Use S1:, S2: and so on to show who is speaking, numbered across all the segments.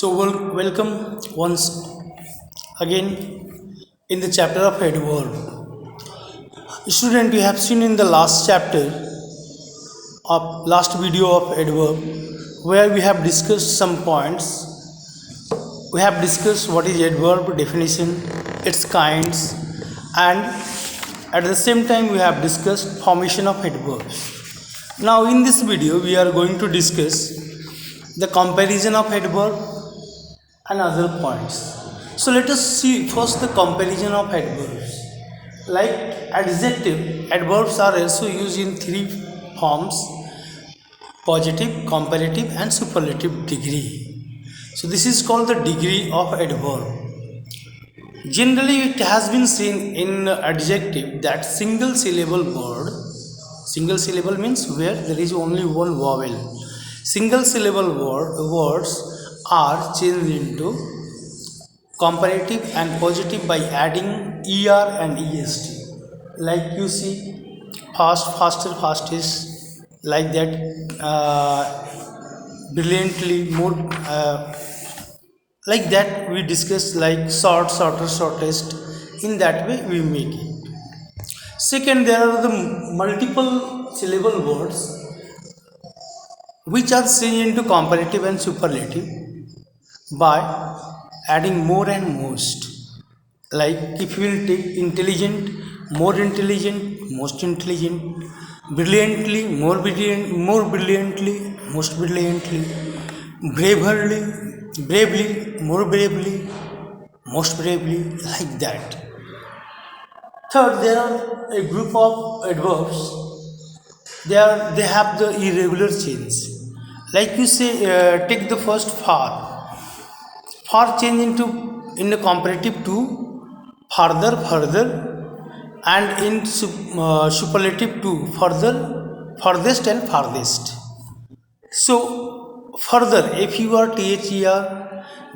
S1: Welcome once again in the chapter of adverb. Student, we have seen in the last chapter of last video of adverb where we have discussed some points. We have discussed what is adverb definition, its kinds, and at the same time we have discussed formation of adverbs. Now in this video we are going to discuss the comparison of adverb and other points. So let us see first the comparison of adverbs. Like adjective, adverbs are also used in three forms: positive, comparative and superlative degree. So this is called the degree of adverb. Generally it has been seen in adjective that single syllable word, single syllable means where there is only one vowel, single syllable words are changed into comparative and positive by adding er and est. Like you see fast, faster, fastest, like that, brilliantly, more, like that we discuss, like short, shorter, shortest. In that way we make it. Second, there are the multiple syllable words which are changed into comparative and superlative by adding more and most. Like if we will take intelligent, more intelligent, most intelligent, brilliantly, more brilliantly, most brilliantly, bravely, more bravely, most bravely, like that. Third, there are a group of adverbs. They have the irregular change. Like you say, take the first far. Far change into in the comparative to farther, further, and in superlative to further, furthest and farthest. So further, FUR,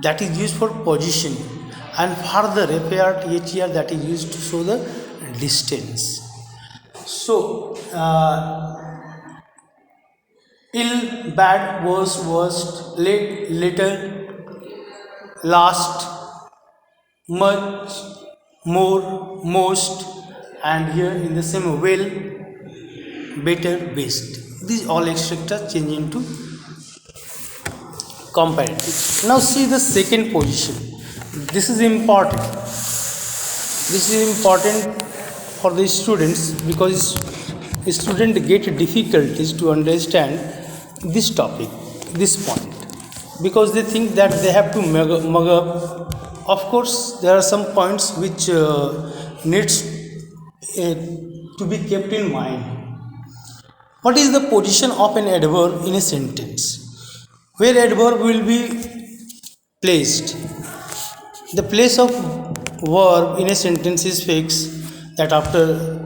S1: that is used for position, and farther, FAR, that is used to show the distance. So ill, bad, worst, late, later, last, much, more, most, and here in the same well, better, best. These all etc. change into comparative. Now see the second position. This is important. This is important for the students because students get difficulties to understand this topic, this point, because they think that they have to mug up. Of course, there are some points which needs to be kept in mind. What is the position of an adverb in a sentence? Where adverb will be placed? The place of verb in a sentence is fixed, that after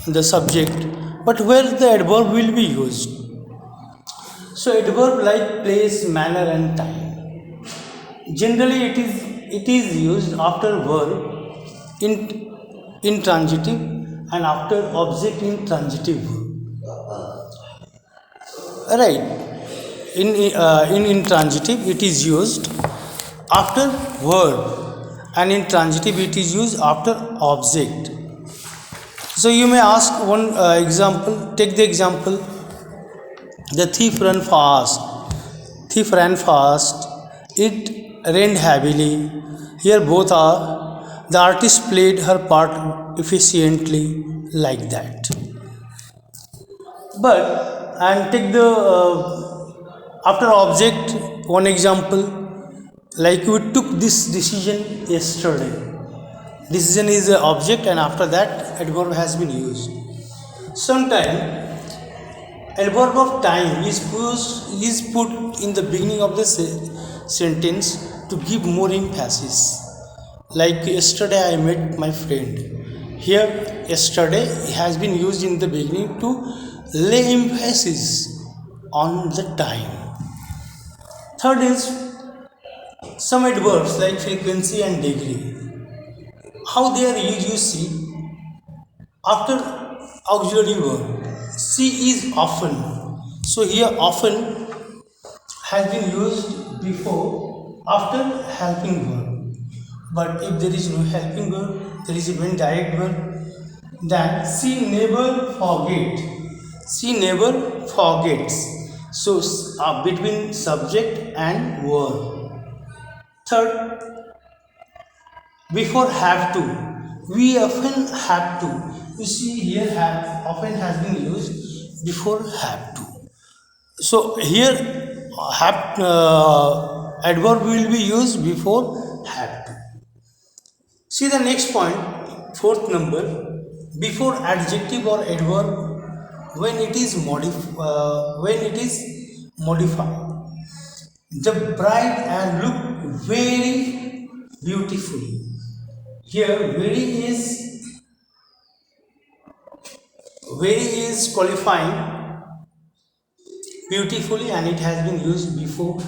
S1: the subject, but where the adverb will be used? So adverb like place, manner and time. Generally it is used after verb in intransitive and after object in transitive verb. Right. In intransitive it is used after verb, and in transitive it is used after object. So you may ask one example. Take the example: the thief ran fast. Thief ran fast. It rained heavily. Here both are. The artist played her part efficiently, like that. But and take the after object one example, like we took this decision yesterday. Decision is the object, and after that adverb has been used. Sometimes adverb of time is put in the beginning of the sentence to give more emphasis. Like yesterday I met my friend. Here yesterday has been used in the beginning to lay emphasis on the time. Third is some adverbs like frequency and degree. How they are used, you see, after auxiliary verb. See is often. So here often has been used before after helping verb. But if there is no helping verb, there is even direct verb, then she never forget. She never forgets. So between subject and verb. Third, before have to, we often have to. You see here have often has been used before have to. So here have adverb will be used before have to. See the next point, fourth number, before adjective or adverb when it is modified. The bride and look very beautiful. Here very is qualifying beautifully and it has been used before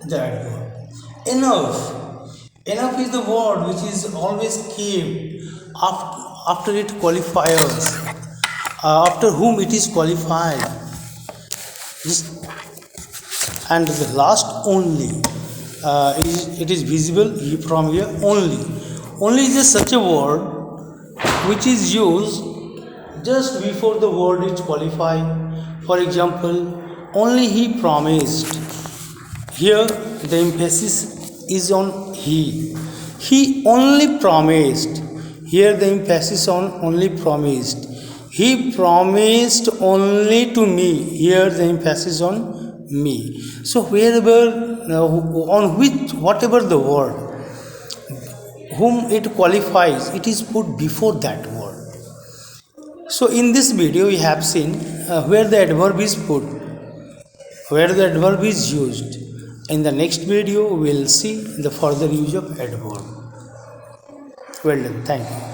S1: the adverb. Enough is the word which is always kept after it qualifiers, after whom it is qualified. And the last only, it is visible from here only. Only is such a word which is used just before the word is qualified. For example, only he promised. Here the emphasis is on he. He only promised. Here the emphasis on only promised. He promised only to me. Here the emphasis on me. So wherever on which whatever the word whom it qualifies, it is put before that word. So in this video we have seen where the adverb is put, where the adverb is used. In the next video we will see the further use of adverb. Well done. Thank you.